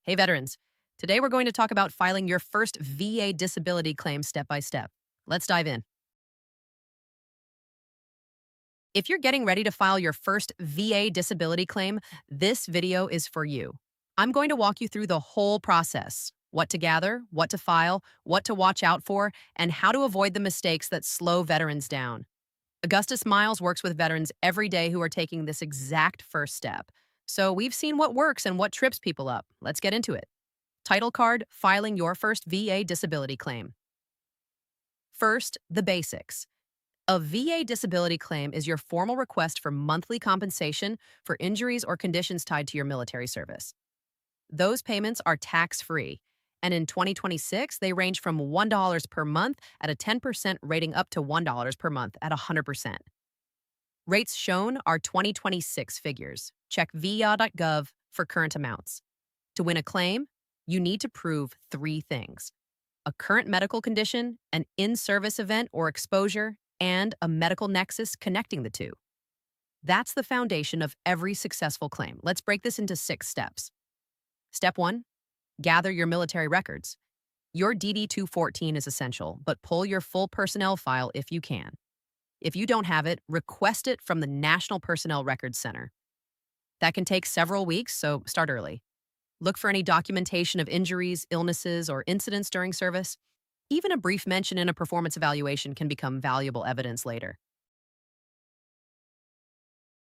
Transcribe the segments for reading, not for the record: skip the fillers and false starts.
Hey, veterans. Today we're going to talk about filing your first VA disability claim step by step. Let's dive in. If you're getting ready to file your first VA disability claim, this video is for you. I'm going to walk you through the whole process: what to gather, what to file, what to watch out for, and how to avoid the mistakes that slow veterans down. Augustus Miles works with veterans every day who are taking this exact first step. So we've seen what works and what trips people up. Let's get into it. Title card: filing your first VA disability claim. First, the basics. A VA disability claim is your formal request for monthly compensation for injuries or conditions tied to your military service. Those payments are tax-free, and in 2026, they range from $1 per month at a 10% rating up to $1 per month at 100%. Rates shown are 2026 figures. Check va.gov for current amounts. To win a claim, you need to prove three things: a current medical condition, an in-service event or exposure, and a medical nexus connecting the two. That's the foundation of every successful claim. Let's break this into 6 steps. Step 1, gather your military records. Your DD-214 is essential, but pull your full personnel file if you can. If you don't have it, request it from the National Personnel Records Center. That can take several weeks, so start early. Look for any documentation of injuries, illnesses, or incidents during service. Even a brief mention in a performance evaluation can become valuable evidence later.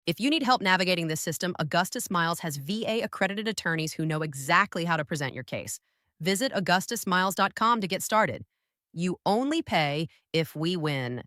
If you need help navigating this system, Augustus Miles has VA-accredited attorneys who know exactly how to present your case. Visit augustusmiles.com to get started. You only pay if we win.